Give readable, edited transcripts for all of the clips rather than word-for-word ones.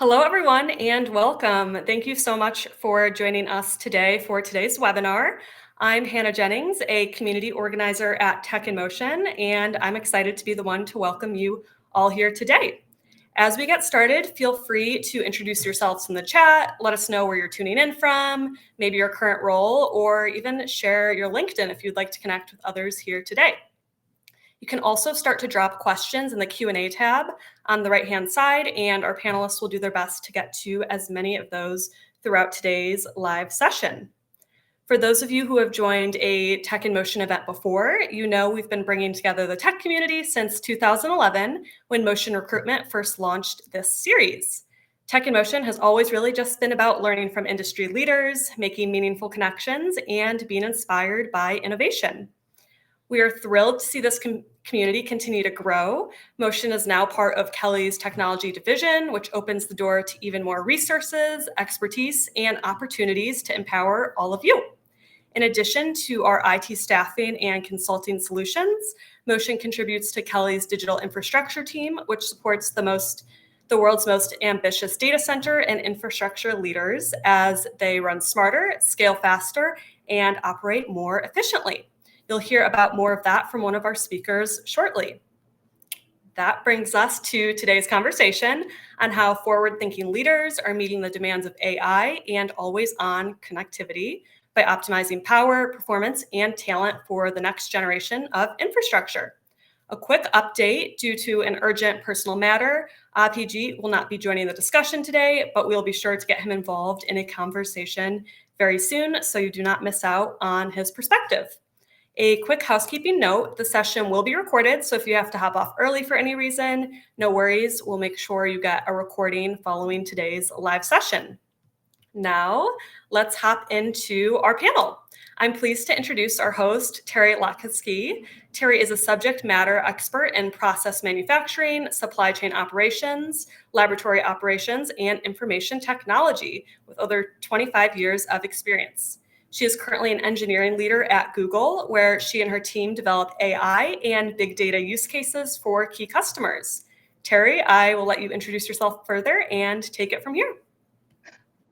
Hello, everyone, and welcome. Thank you so much for joining us today for today's webinar. I'm Hannah Jennings, a community organizer at Tech in Motion, and I'm excited to be the one to welcome you all here today. As we get started, feel free to introduce yourselves in the chat, let us know where you're tuning in from, maybe your current role, or even share your LinkedIn if you'd like to connect with others here today. You can also start to drop questions in the Q&A tab on the right-hand side, and our panelists will do their best to get to as many of those throughout today's live session. For those of you who have joined a Tech in Motion event before, you know we've been bringing together the tech community since 2011, when Motion Recruitment first launched this series. Tech in Motion has always really just been about learning from industry leaders, making meaningful connections, and being inspired by innovation. We are thrilled to see this community continue to grow. Motion is now part of Kelly's technology division, which opens the door to even more resources, expertise, and opportunities to empower all of you. In addition to our IT staffing and consulting solutions, Motion contributes to Kelly's digital infrastructure team, which supports the world's most ambitious data center and infrastructure leaders as they run smarter, scale faster, and operate more efficiently. You'll hear about more of that from one of our speakers shortly. That brings us to today's conversation on how forward-thinking leaders are meeting the demands of AI and always-on connectivity by optimizing power, performance, and talent for the next generation of infrastructure. A quick update: due to an urgent personal matter, PG will not be joining the discussion today, but we'll be sure to get him involved in a conversation very soon so you do not miss out on his perspective. A quick housekeeping note: the session will be recorded, so if you have to hop off early for any reason, no worries. We'll make sure you get a recording following today's live session. Now, let's hop into our panel. I'm pleased to introduce our host, Tery Lockitski. Tery is a subject matter expert in process manufacturing, supply chain operations, laboratory operations, and information technology with over 25 years of experience. She is currently an engineering leader at Google, where she and her team develop AI and big data use cases for key customers. Tery, I will let you introduce yourself further and take it from here.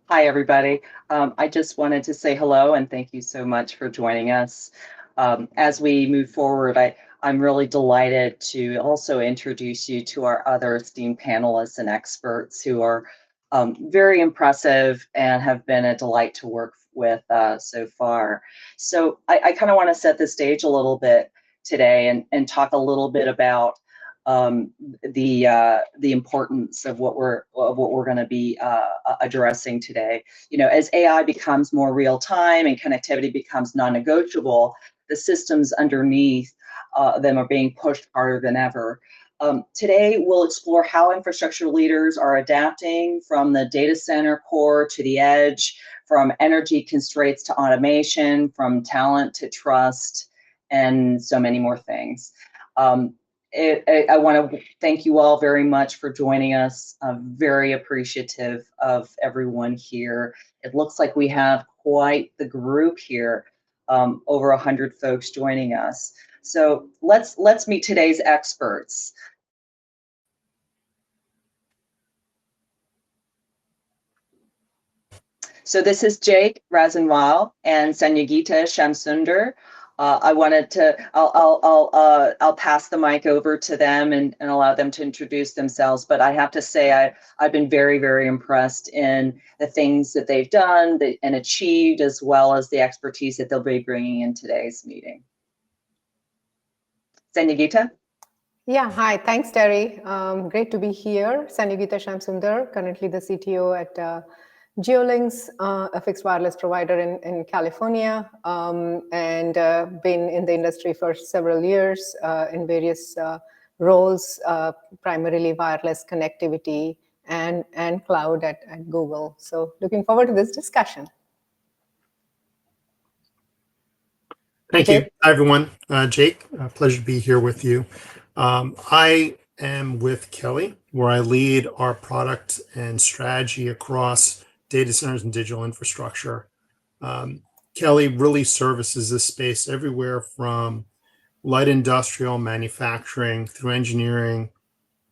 Hi, everybody. I just wanted to say hello and thank you so much for joining us. As we move forward, I'm really delighted to also introduce you to our other esteemed panelists and experts who are very impressive and have been a delight to work with so far. So I kind of want to set the stage a little bit today and talk a little bit about the importance of what we're going to be addressing today. You know, as AI becomes more real time and connectivity becomes non-negotiable, the systems underneath them are being pushed harder than ever. Today, we'll explore how infrastructure leaders are adapting from the data center core to the edge, from energy constraints to automation, from talent to trust, and so many more things. I want to thank you all very much for joining us. I'm very appreciative of everyone here. It looks like we have quite the group here, over 100 folks joining us. So let's meet today's experts. So this is Jake Rasweiler and Sanyogita Shamsunder. I'll pass the mic over to them and allow them to introduce themselves. But I have to say, I've been very, very impressed in the things that they've done and achieved, as well as the expertise that they'll be bringing in today's meeting. Sanyogita? Yeah, hi, thanks, Tery. Great to be here. Sanyogita Shamsunder, currently the CTO at GeoLinks, a fixed wireless provider in California, and been in the industry for several years in various roles, primarily wireless connectivity and cloud at Google. So looking forward to this discussion. Thank you. Hi, everyone. Jake, pleasure to be here with you. I am with Kelly, where I lead our product and strategy across data centers and digital infrastructure. Kelly really services this space everywhere from light industrial manufacturing through engineering,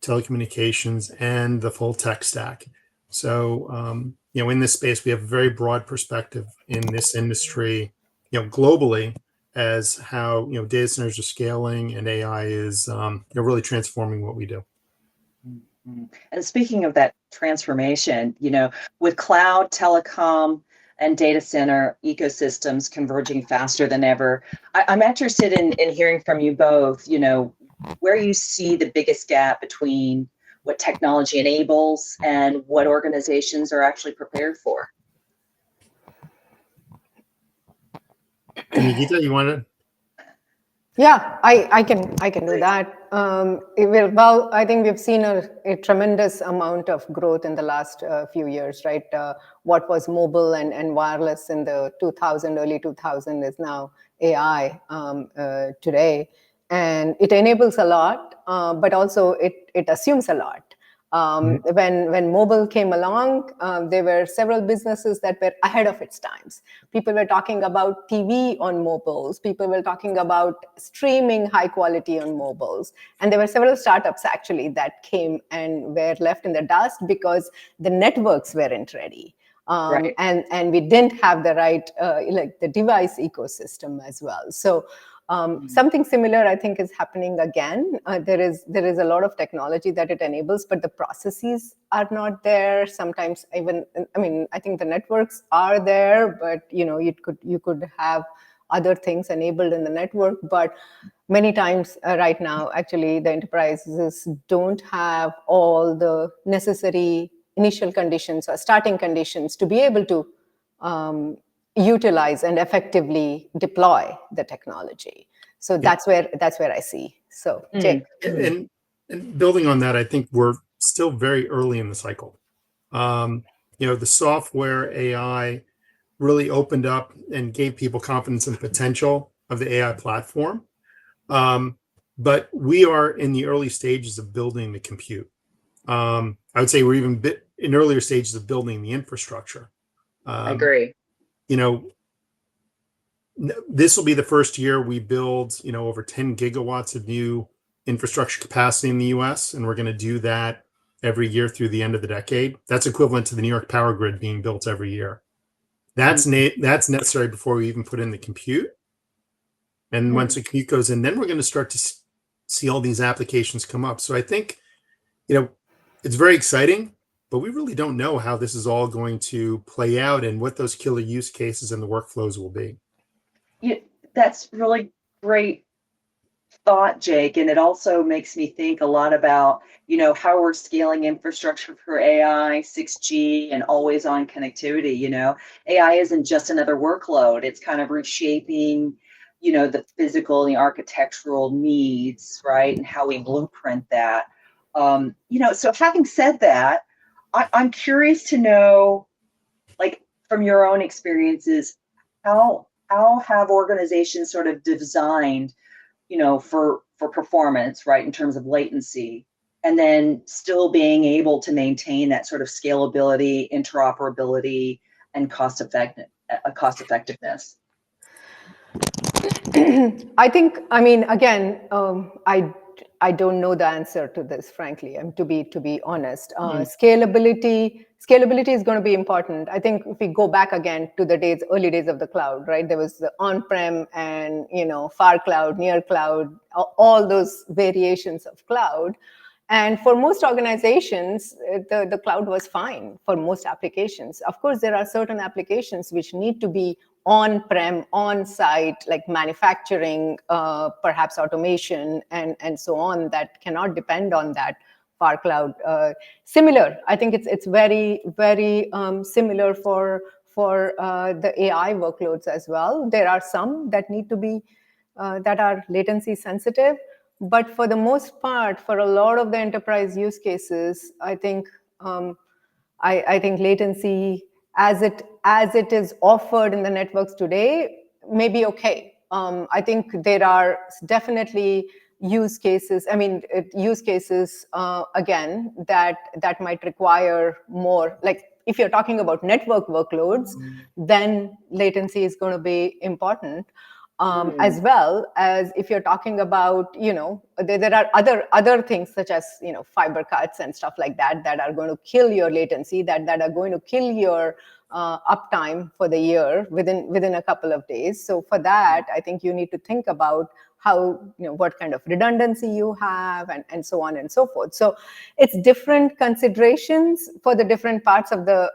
telecommunications, and the full tech stack. So, in this space, we have a very broad perspective in this industry, globally, as how, data centers are scaling and AI is, really transforming what we do. Mhm. And speaking of that transformation, with cloud, telecom, and data center ecosystems converging faster than ever, I'm interested in hearing from you both, where you see the biggest gap between what technology enables and what organizations are actually prepared for. Sanyogita, you want to? Yeah, I can do that. Well, I think we've seen a tremendous amount of growth in the last few years, right? What was mobile and wireless in the early 2000 is now AI today, and it enables a lot, but also it assumes a lot. When mobile came along, there were several businesses that were ahead of its times. People were talking about TV on mobiles. People were talking about streaming high quality on mobiles. And there were several startups actually that came and were left in the dust because the networks weren't ready. Right. And we didn't have the right, the device ecosystem as well. So something similar, I think, is happening again. There is a lot of technology that it enables, but the processes are not there. Sometimes even, I think the networks are there, but you could have other things enabled in the network. But many times right now, actually, the enterprises don't have all the necessary initial conditions or starting conditions to be able to utilize and effectively deploy the technology. So that's where I see. So Jake. And building on that, I think we're still very early in the cycle. The software AI really opened up and gave people confidence in the potential of the AI platform. But we are in the early stages of building the compute. I would say we're even in earlier stages of building the infrastructure. I agree. This will be the first year we build, over 10 gigawatts of new infrastructure capacity in the US, and we're going to do that every year through the end of the decade. That's equivalent to the New York power grid being built every year. That's necessary before we even put in the compute. And once the compute goes in, then we're going to start to see all these applications come up. So I think, it's very exciting, but we really don't know how this is all going to play out and what those killer use cases and the workflows will be. Yeah, that's really great thought, Jake. And it also makes me think a lot about, how we're scaling infrastructure for AI, 6G, and always on connectivity. AI isn't just another workload. It's kind of reshaping, the physical and the architectural needs, right? And how we blueprint that. So having said that, I'm curious to know, like, from your own experiences, how have organizations sort of designed, for performance, right, in terms of latency, and then still being able to maintain that sort of scalability, interoperability, and cost effectiveness? I think, again, I don't know the answer to this, frankly. To be honest, scalability is going to be important. I think if we go back again to the early days of the cloud, right? There was the on-prem and far cloud, near cloud, all those variations of cloud. And for most organizations, the cloud was fine for most applications. Of course, there are certain applications which need to be on-prem, on-site, like manufacturing, perhaps automation, and so on, that cannot depend on that far cloud. Similar, I think it's very, very similar for the AI workloads as well. There are some that need to be, that are latency sensitive. But for the most part, for a lot of the enterprise use cases, I think I think latency, as it is offered in the networks today, may be okay. I think there are definitely use cases. Use cases again that might require more. Like if you're talking about network workloads, then latency is going to be important. as well as if you're talking about, there are other things such as, fiber cuts and stuff like that that are going to kill your latency, that are going to kill your uptime for the year within a couple of days. So for that, I think you need to think about how, what kind of redundancy you have and so on and so forth. So it's different considerations for the different parts of the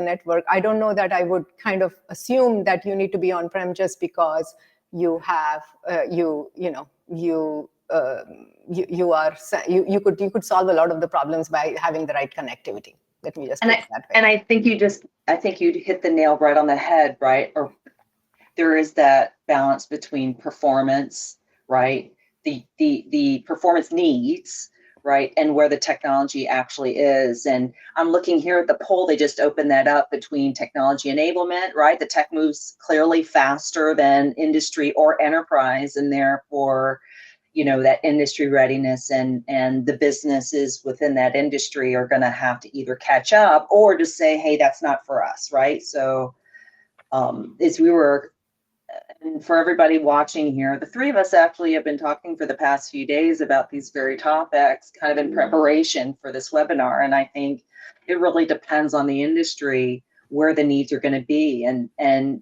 network. I don't know that I would kind of assume that you need to be on-prem just because you have you could solve a lot of the problems by having the right connectivity. Let me just put it that way. And I think you hit the nail right on the head, right? Or there is that balance between performance, right? The performance needs, right? And where the technology actually is. And I'm looking here at the poll, they just opened that up between technology enablement, right? The tech moves clearly faster than industry or enterprise, and therefore, that industry readiness and the businesses within that industry are going to have to either catch up or just say, hey, that's not for us, right? So and for everybody watching here, the three of us actually have been talking for the past few days about these very topics, kind of in preparation for this webinar. And I think it really depends on the industry where the needs are going to be. And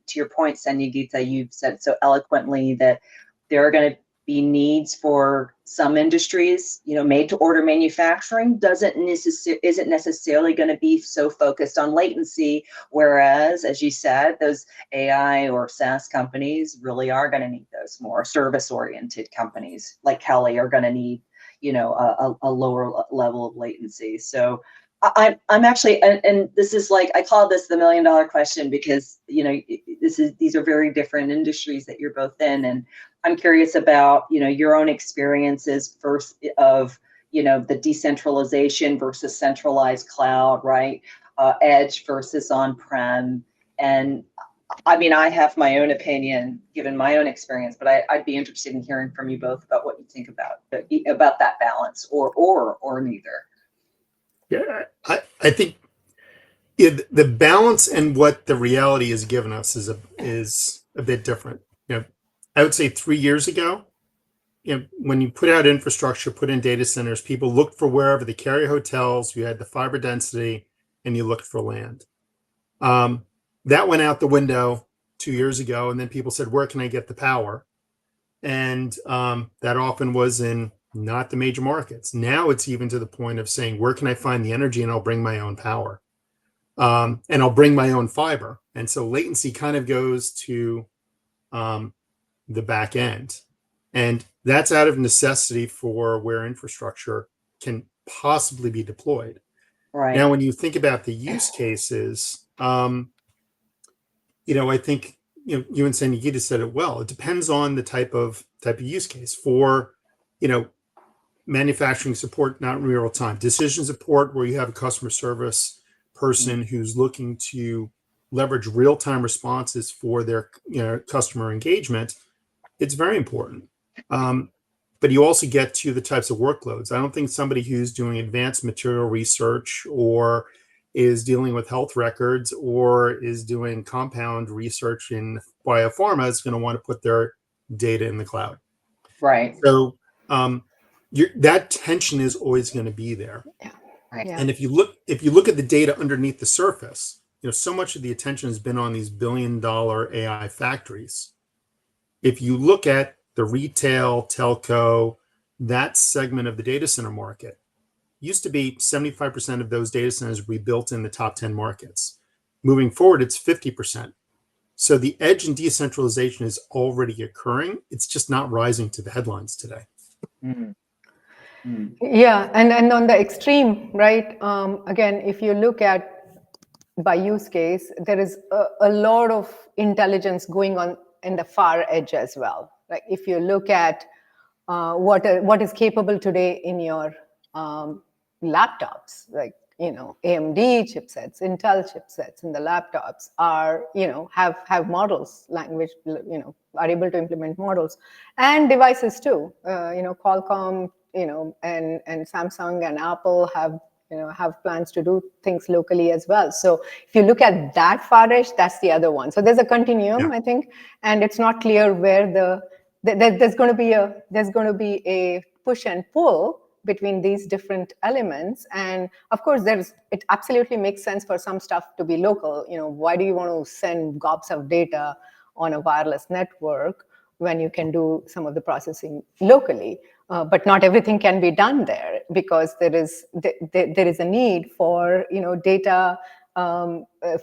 to your point, Sanyogita, you've said so eloquently that there are going to be needs for some industries, made to order manufacturing isn't necessarily going to be so focused on latency. Whereas, as you said, those AI or SaaS companies really are going to need those more service-oriented companies like Kelly are going to need, a lower level of latency. So I'm actually, and this is like, I call this the $1 million question because, these are very different industries that you're both in. And I'm curious about, your own experiences first of, the decentralization versus centralized cloud, right? Edge versus on-prem. And I mean, I have my own opinion given my own experience, but I'd be interested in hearing from you both about what you think about that balance or neither. Yeah, I think the balance and what the reality has given us is a bit different. I would say 3 years ago, when you put out infrastructure, put in data centers, people looked for wherever the carrier hotels, you had the fiber density, and you looked for land. That went out the window 2 years ago, and then people said, where can I get the power? And that often was in not the major markets. Now it's even to the point of saying, where can I find the energy, and I'll bring my own power. And I'll bring my own fiber. And so latency kind of goes to the back end. And that's out of necessity for where infrastructure can possibly be deployed. Right. Now, when you think about the use cases, I think you and Sanyogita said it well. It depends on the type of use case. For manufacturing support, not in real time. Decision support, where you have a customer service person who's looking to leverage real-time responses for their customer engagement, it's very important. But you also get to the types of workloads. I don't think somebody who's doing advanced material research or is dealing with health records or is doing compound research in biopharma is going to want to put their data in the cloud. Right. So that tension is always going to be there. Yeah. Right. Yeah. And if you look at the data underneath the surface, so much of the attention has been on these billion-dollar AI factories. If you look at the retail, telco, that segment of the data center market, used to be 75% of those data centers we built in the top 10 markets. Moving forward, it's 50%. So the edge and decentralization is already occurring. It's just not rising to the headlines today. Mm-hmm. Yeah, and on the extreme, right? Again, if you look at by use case, there is a lot of intelligence going on in the far edge as well. Like if you look at what is capable today in your laptops, like AMD chipsets, Intel chipsets in the laptops are have models, language, are able to implement models, and devices too. Qualcomm, and Samsung and Apple have have plans to do things locally as well. So if you look at that far-ish, that's the other one. So there's a continuum, I think, and it's not clear where there's going to be a push and pull between these different elements. And of course, it absolutely makes sense for some stuff to be local. Why do you want to send gobs of data on a wireless network when you can do some of the processing locally? But not everything can be done there, because there is a need for data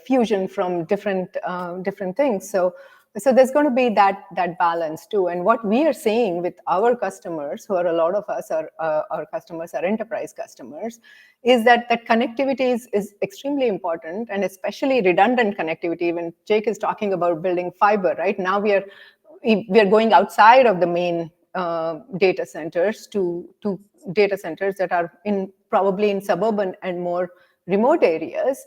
fusion from different things. So there's going to be that balance too. And what we are seeing with our customers, who are a lot of us, our customers are enterprise customers, is that connectivity is extremely important, and especially redundant connectivity. When Jake is talking about building fiber, right now we are going outside of the main data centers to data centers that are probably in suburban and more remote areas,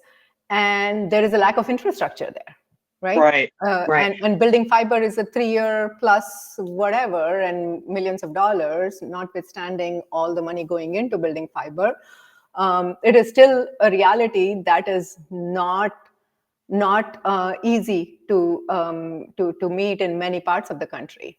and there is a lack of infrastructure there. Right. And building fiber is a 3-year plus whatever, and millions of dollars, notwithstanding all the money going into building fiber. It is still a reality that is not easy to meet in many parts of the country.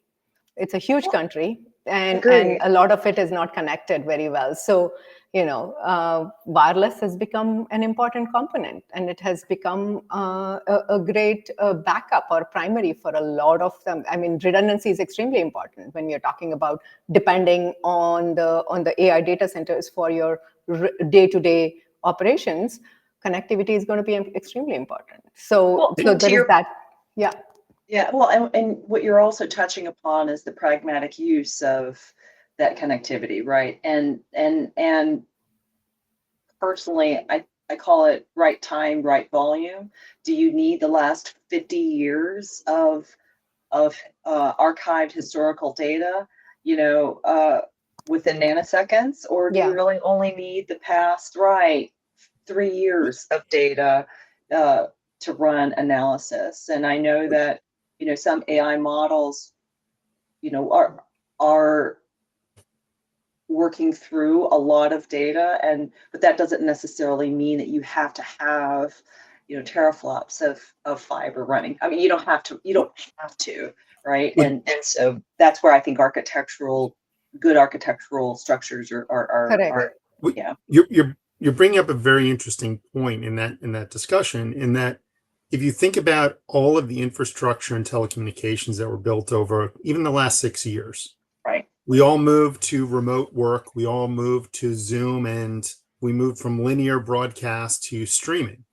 It's a huge country, and a lot of it is not connected very well. So, wireless has become an important component, and it has become a great backup or primary for a lot of them. I mean, redundancy is extremely important when you're talking about depending on the AI data centers for your day-to-day operations. Connectivity is going to be extremely important. So there is that. Yeah. Yeah, well, and what you're also touching upon is the pragmatic use of that connectivity, right? And personally, I call it right time, right volume. Do you need the last 50 years of archived historical data, within nanoseconds, or do you really only need the past 3 years of data to run analysis? And I know that some AI models, are working through a lot of data, but that doesn't necessarily mean that you have to have, teraflops of fiber running. I mean, you don't have to, right? And so that's where I think good architectural structures are. Yeah. You're bringing up a very interesting point in that discussion, in that if you think about all of the infrastructure and telecommunications that were built over even the last 6 years, right? We all moved to remote work. We all moved to Zoom, and we moved from linear broadcast to streaming.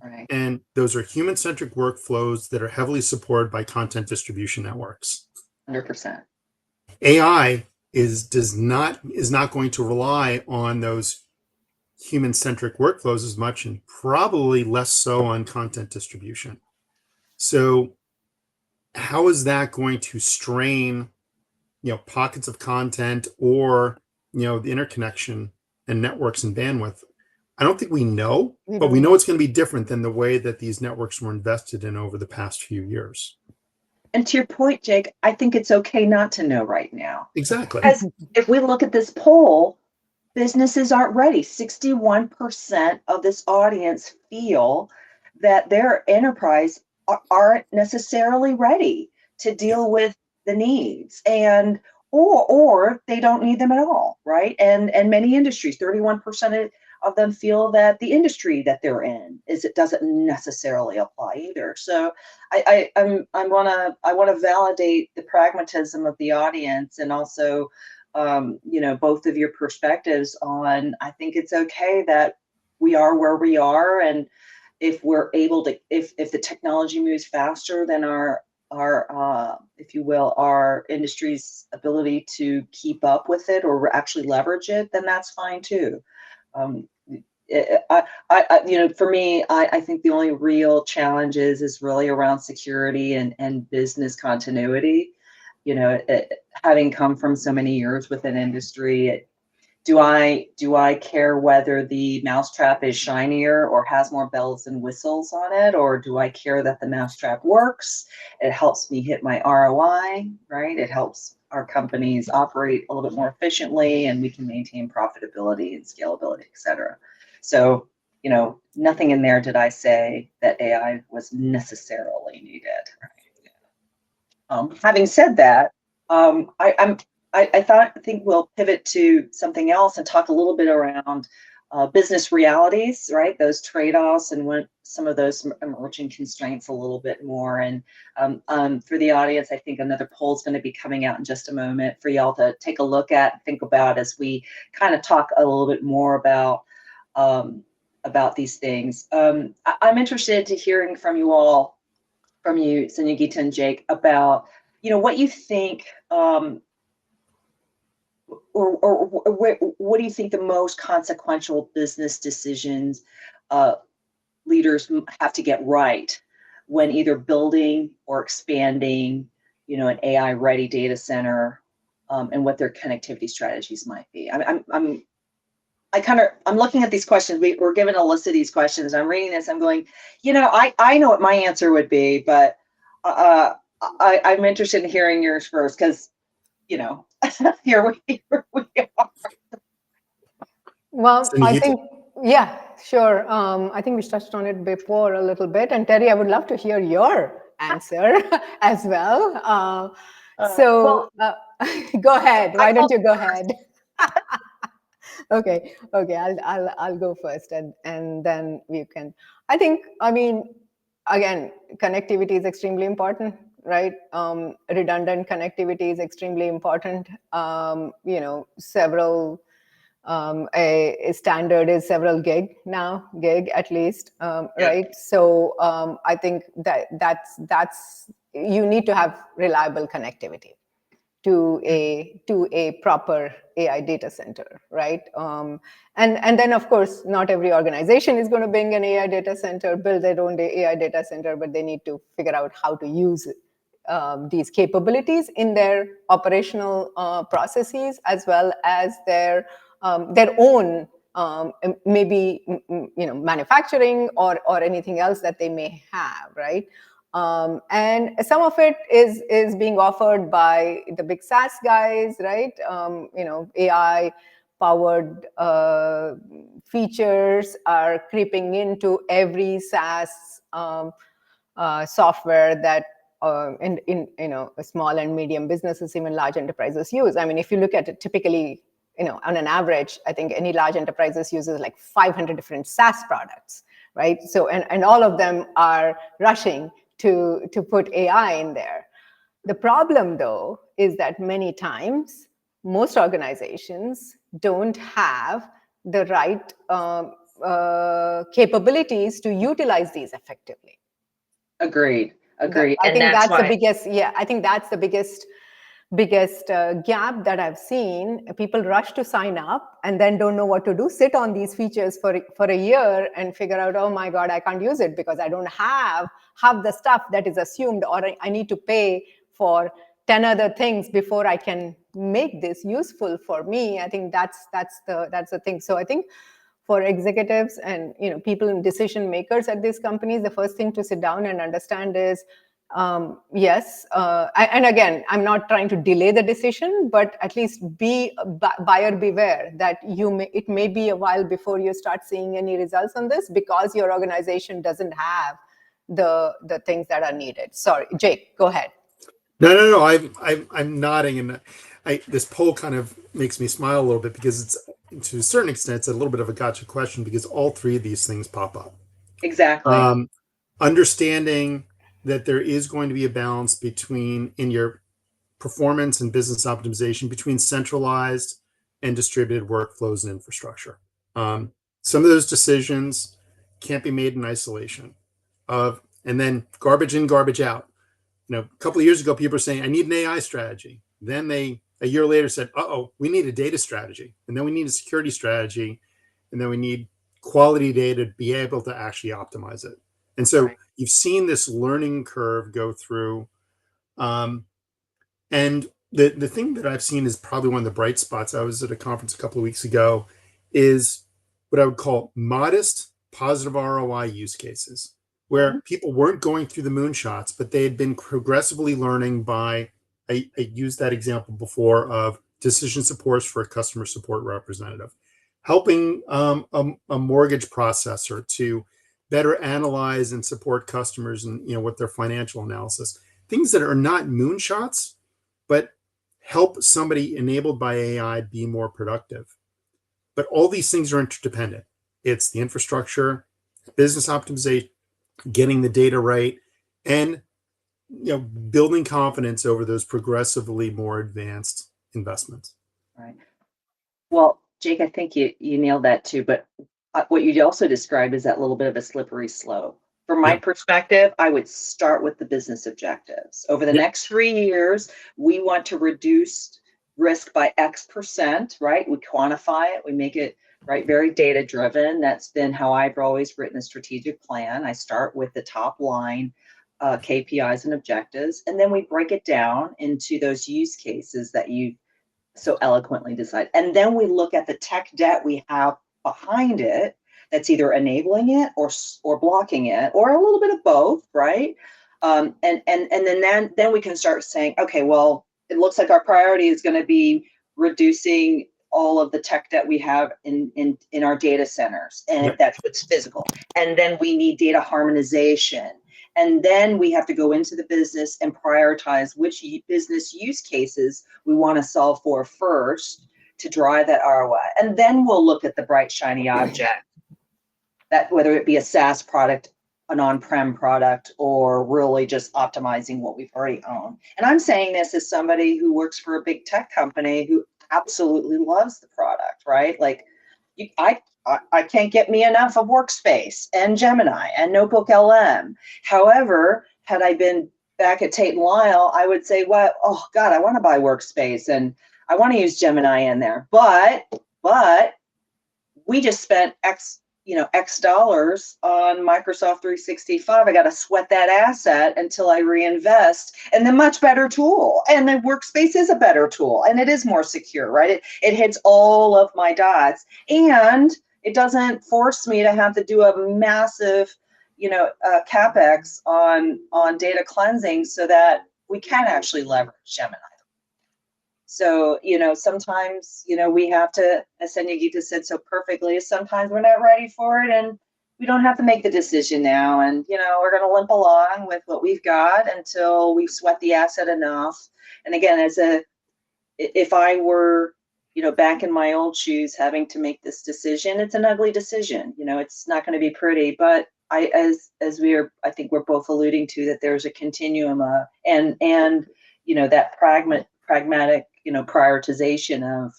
Right. And those are human-centric workflows that are heavily supported by content distribution networks. 100%. AI is not going to rely on those human-centric workflows as much, and probably less so on content distribution. So how is that going to strain, pockets of content, or, the interconnection and networks and bandwidth? I don't think we know, but we know it's going to be different than the way that these networks were invested in over the past few years. And to your point, Jake, I think it's okay not to know right now. Exactly. Because if we look at this poll, businesses aren't ready. 61% of this audience feel that their enterprise aren't necessarily ready to deal with the needs, and or they don't need them at all, right? And many industries, 31% of them feel that the industry that they're in it doesn't necessarily apply either. So I want to validate the pragmatism of the audience, and also both of your perspectives on, I think it's okay that we are where we are, and if we're able to, if the technology moves faster than our if you will, our industry's ability to keep up with it or actually leverage it, then that's fine too. For me, I think the only real challenge is really around security and business continuity. Having come from so many years within industry, do I care whether the mousetrap is shinier or has more bells and whistles on it, or do I care that the mousetrap works? It helps me hit my ROI, right? It helps our companies operate a little bit more efficiently, and we can maintain profitability and scalability, et cetera. So, nothing in there did I say that AI was necessarily needed. Having said that, I think we'll pivot to something else and talk a little bit around business realities, right? Those trade-offs and what some of those emerging constraints a little bit more. And for the audience, I think another poll is going to be coming out in just a moment for y'all to take a look at, think about as we kind of talk a little bit more about these things. I'm interested to hearing from you all, from you, Sanyogita and Jake, about what you think, or what do you think the most consequential business decisions leaders have to get right when either building or expanding, an AI-ready data center, and what their connectivity strategies might be. I'm looking at these questions. We're given a list of these questions. I'm reading this. I'm going, I know what my answer would be, but I'm interested in hearing yours first, because here we are. Well, I Sanyogita? think, yeah, sure. I think we touched on it before a little bit. And Tery, I would love to hear your answer as well. Go ahead. Why don't you go ahead? Okay. I'll go first, and then we can. Again, connectivity is extremely important, right? Redundant connectivity is extremely important. A standard is several gig now, at least, right? So I think that's you need to have reliable connectivity to a proper AI data center, right? And then, of course, not every organization is going to bring an AI data center, build their own AI data center, but they need to figure out how to use these capabilities in their operational processes, as well as their own maybe manufacturing or anything else that they may have, right? And some of it is being offered by the big SaaS guys, right? AI powered features are creeping into every SaaS software that in small and medium businesses, even large enterprises use. I mean, if you look at it typically, on an average, I think any large enterprises uses like 500 different SaaS products, right? So, and all of them are rushing to put AI in there. The problem, though, is that many times, most organizations don't have the right capabilities to utilize these effectively. Agreed. I think that's the biggest. Yeah, I think that's the biggest gap that I've seen. People rush to sign up and then don't know what to do. Sit on these features for a year and figure out, oh my God, I can't use it because I don't have the stuff that is assumed, or I need to pay for 10 other things before I can make this useful for me. I think that's the thing. So I think for executives and people and decision makers at these companies, the first thing to sit down and understand is, yes, and again, I'm not trying to delay the decision, but at least be buyer beware that it may be a while before you start seeing any results on this, because your organization doesn't have the things that are needed. Sorry, Jake, go ahead. No. I'm nodding, and this poll kind of makes me smile a little bit, because it's, to a certain extent, it's a little bit of a gotcha question, because all three of these things pop up. Exactly. Understanding that there is going to be a balance between, in your performance and business optimization, between centralized and distributed workflows and infrastructure. Some of those decisions can't be made in isolation and then garbage in, garbage out. A couple of years ago, people were saying, I need an AI strategy. Then they, a year later, said, we need a data strategy. And then we need a security strategy. And then we need quality data to be able to actually optimize it. And so you've seen this learning curve go through. And the thing that I've seen is probably one of the bright spots. I was at a conference a couple of weeks ago, is what I would call modest positive ROI use cases, where people weren't going through the moonshots, but they had been progressively learning by, I used that example before, of decision supports for a customer support representative. helping a mortgage processor to better analyze and support customers and with their financial analysis. Things that are not moonshots, but help somebody enabled by AI be more productive. But all these things are interdependent. It's the infrastructure, business optimization, getting the data right, and building confidence over those progressively more advanced investments. Right. Well, Jake, I think you nailed that too. But what you also described is that little bit of a slippery slope. From my perspective, I would start with the business objectives. Over the next 3 years, we want to reduce risk by X%, right? We quantify it, we make it very data driven. That's been how I've always written a strategic plan. I start with the top line KPIs and objectives, and then we break it down into those use cases that you so eloquently decide. And then we look at the tech debt we have behind it that's either enabling it or blocking it, or a little bit of both, right? And then we can start saying, okay, well, it looks like our priority is going to be reducing all of the tech debt we have in our data centers, and if that's what's physical. And then we need data harmonization. And then we have to go into the business and prioritize which business use cases we want to solve for first to drive that ROI. And then we'll look at the bright, shiny object, that whether it be a SaaS product, an on-prem product, or really just optimizing what we've already owned. And I'm saying this as somebody who works for a big tech company who absolutely loves the product, right? Like, I can't get me enough of Workspace and Gemini and Notebook LM. However, had I been back at Tate & Lyle, I would say, well, oh God, I want to buy Workspace and I want to use Gemini in there. But we just spent X dollars on Microsoft 365. I got to sweat that asset until I reinvest in the much better tool. And the Workspace is a better tool, and it is more secure, right? It hits all of my dots, and it doesn't force me to have to do a massive, CapEx on data cleansing so that we can actually leverage Gemini. So, sometimes, we have to, as Sanyogita said so perfectly, sometimes we're not ready for it and we don't have to make the decision now. And, we're going to limp along with what we've got until we've sweat the asset enough. And again, if I were, back in my old shoes having to make this decision, it's an ugly decision. It's not going to be pretty, but I think we're both alluding to that there's a continuum and that pragmatic, prioritization of,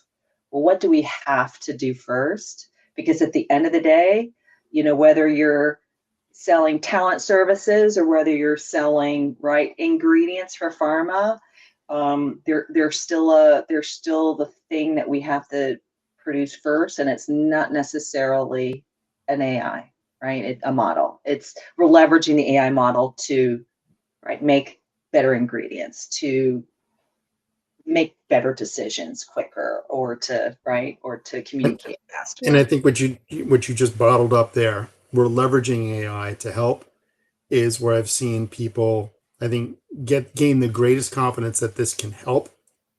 well, what do we have to do first? Because at the end of the day, whether you're selling talent services or whether you're selling ingredients for pharma, they're still the thing that we have to produce first, and it's not necessarily an AI, right? A model. We're leveraging the AI model to make better ingredients, to make better decisions quicker, or to communicate faster. And I think what you just bottled up there, we're leveraging AI to help, is where I've seen people, I think, gain the greatest confidence that this can help,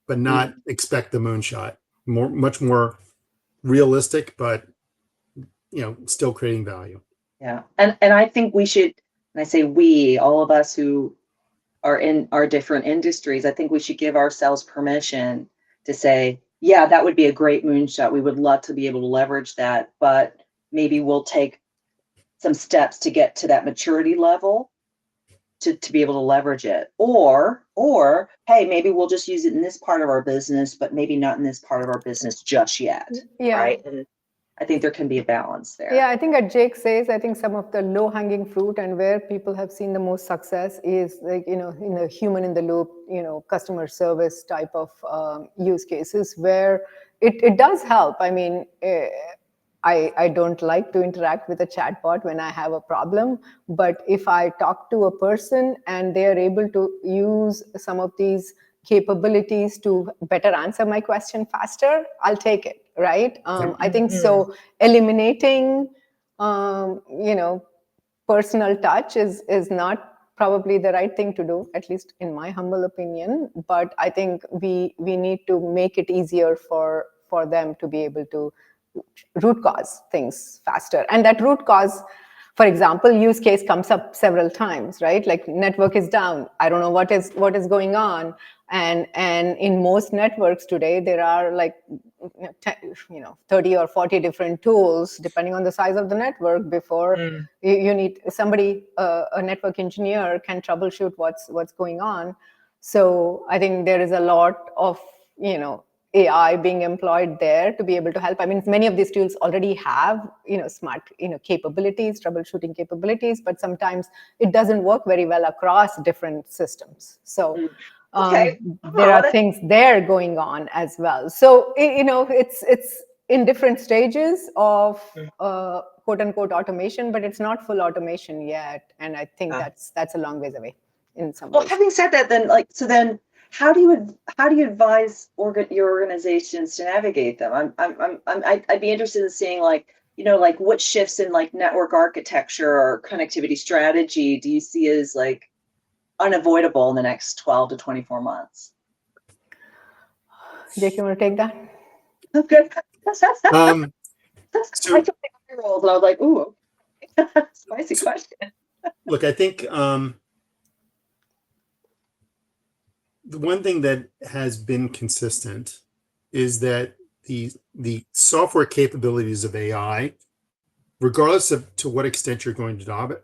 but not expect the moonshot. Much more realistic, but still creating value. Yeah, and I think we should, and I say we, all of us who are in our different industries, I think we should give ourselves permission to say, yeah, that would be a great moonshot. We would love to be able to leverage that, but maybe we'll take some steps to get to that maturity level to be able to leverage it. Or, hey, maybe we'll just use it in this part of our business, but maybe not in this part of our business just yet, right? And I think there can be a balance there. Yeah, I think as Jake says, I think some of the low-hanging fruit and where people have seen the most success is in the human in the loop, customer service type of use cases where it does help. I mean, I don't like to interact with a chatbot when I have a problem, but if I talk to a person and they are able to use some of these capabilities to better answer my question faster, I'll take it, right? I think so. Eliminating, personal touch is not probably the right thing to do, at least in my humble opinion. But I think we need to make it easier for them to be able to root cause things faster. And that root cause, for example, use case comes up several times, right? Like network is down. I don't know what is going on. And in most networks today, there are like 30 or 40 different tools, depending on the size of the network, before you need somebody, a network engineer can troubleshoot what's going on. So I think there is a lot of, AI being employed there to be able to help. I mean, many of these tools already have, smart, capabilities, troubleshooting capabilities, but sometimes it doesn't work very well across different systems. So Okay. there are things there going on as well. So, it's in different stages of quote unquote automation, but it's not full automation yet. And I think that's a long ways away in some ways. Having said that, then how do you advise your organizations to navigate them? I'd be interested in seeing what shifts in network architecture or connectivity strategy do you see as unavoidable in the next 12 to 24 months? Jake, you want to take that? Okay. So, I took the roles and I was like, ooh, spicy question. look, I think the one thing that has been consistent is that the software capabilities of AI, regardless of to what extent you're going to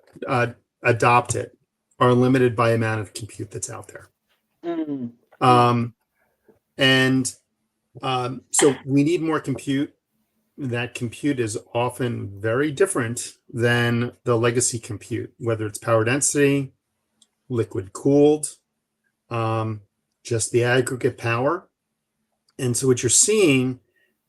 adopt it, are limited by amount of compute that's out there. So we need more compute. That compute is often very different than the legacy compute, whether it's power density, liquid cooled, just the aggregate power. And so what you're seeing,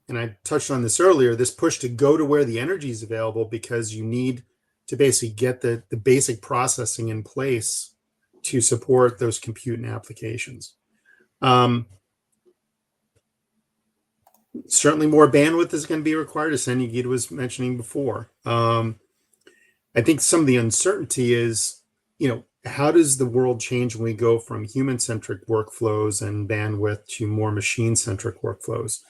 and I touched on this earlier, this push to go to where the energy is available, because you need to basically get the basic processing in place to support those compute and applications. Certainly more bandwidth is going to be required, as Sanyogita was mentioning before. I think some of the uncertainty is, how does the world change when we go from human-centric workflows and bandwidth to more machine-centric workflows?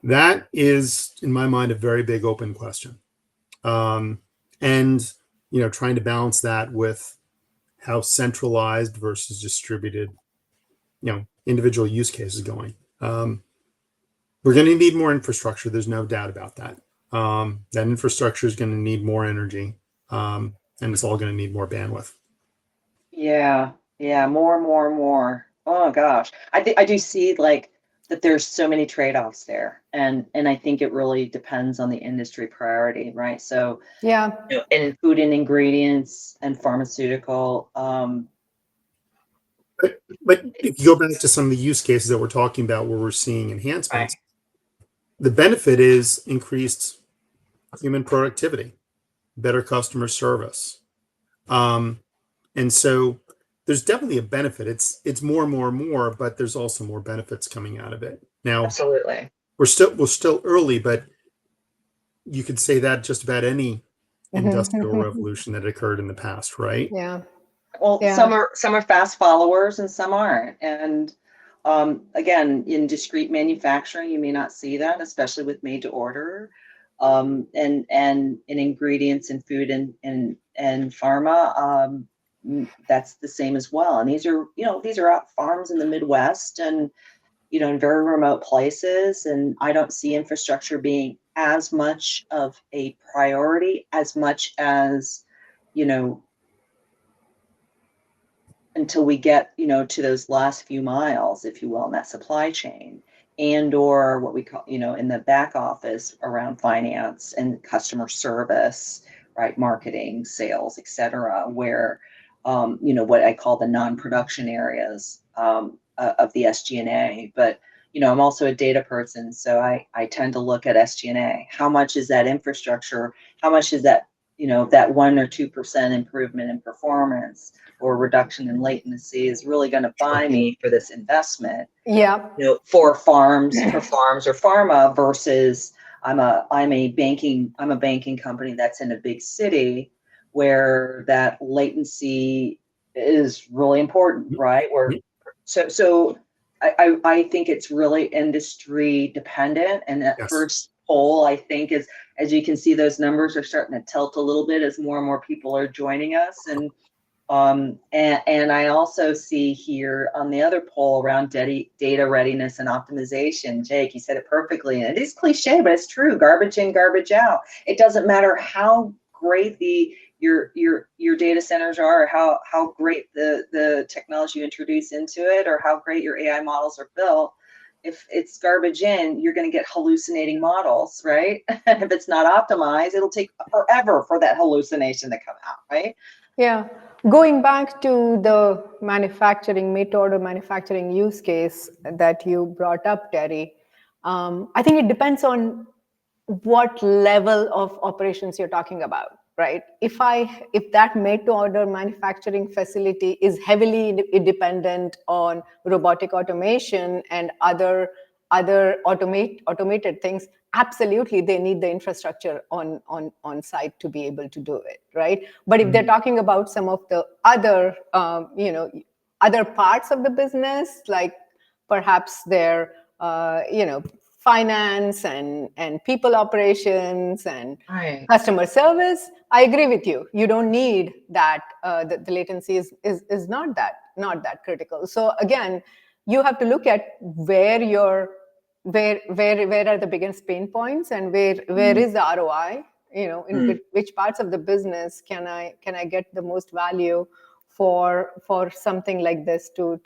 That is, in my mind, a very big open question. And, trying to balance that with how centralized versus distributed, individual use cases going. We're going to need more infrastructure. There's no doubt about that. That infrastructure is going to need more energy, and it's all going to need more bandwidth. Yeah, more. Oh gosh, I do see that there's so many trade-offs there, and I think it really depends on the industry priority, right? So yeah, in food and ingredients and pharmaceutical. But if you go back to some of the use cases that we're talking about where we're seeing enhancements, the benefit is increased human productivity, better customer service. And so there's definitely a benefit. It's more, but there's also more benefits coming out of it. Now, Absolutely. we're still early, but you could say that just about any industrial revolution that occurred in the past, right? Yeah. Well, Yeah. some are fast followers and some aren't. And again, in discrete manufacturing, you may not see that, especially with made to order. And in ingredients in food and pharma, that's the same as well. And these are out farms in the Midwest and in very remote places. And I don't see infrastructure being as much of a priority as much as until we get to those last few miles, if you will, in that supply chain, and or what we call in the back office around finance and customer service, right, marketing, sales, etc., where what I call the non-production areas of the SG&A. But I'm also a data person, so I tend to look at SG&A. How much is that infrastructure? How much is that that 1 or 2% improvement in performance or reduction in latency is really going to buy me for this investment? Yeah. For farms or pharma versus I'm a banking company that's in a big city where that latency is really important, right? So I think it's really industry dependent. And at Yes. first, poll, I think, is, as you can see, those numbers are starting to tilt a little bit as more and more people are joining us. And I also see here on the other poll around data readiness and optimization. Jake, you said it perfectly, and it is cliche, but it's true. Garbage in, garbage out. It doesn't matter how great your data centers are, or how great the technology you introduce into it, or how great your AI models are built. If it's garbage in, you're going to get hallucinating models, right? And if it's not optimized, it'll take forever for that hallucination to come out, right? Yeah. Going back to the manufacturing, made-to-order manufacturing use case that you brought up, Tery, I think it depends on what level of operations you're talking about, right? If that made-to-order manufacturing facility is heavily dependent on robotic automation and other automated things, absolutely they need the infrastructure on site to be able to do it, right? But if they're talking about some of the other other parts of the business, like perhaps their finance and people operations and customer service, I agree with you. You don't need that. The latency is not that critical. So again, you have to look at where are the biggest pain points, and where is the ROI? In which parts of the business can I get the most value for something like this to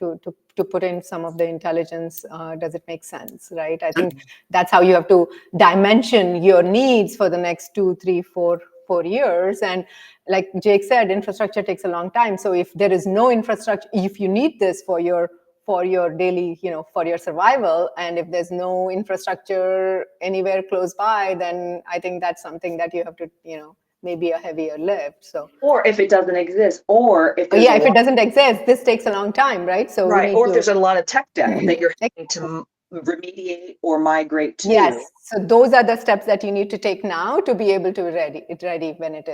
put in some of the intelligence? Does it make sense, right? I think that's how you have to dimension your needs for the next 2, 3, 4 years. And like Jake said, infrastructure takes a long time. So if there is no infrastructure, if you need this for your daily, for your survival, and if there's no infrastructure anywhere close by, then I think that's something that you have to, maybe a heavier lift. So, or if it doesn't exist, or if if it doesn't exist, this takes a long time, right? So right, or if there's a lot of tech debt that you're having to remediate or migrate to. Yes, so those are the steps that you need to take now to be able to ready when it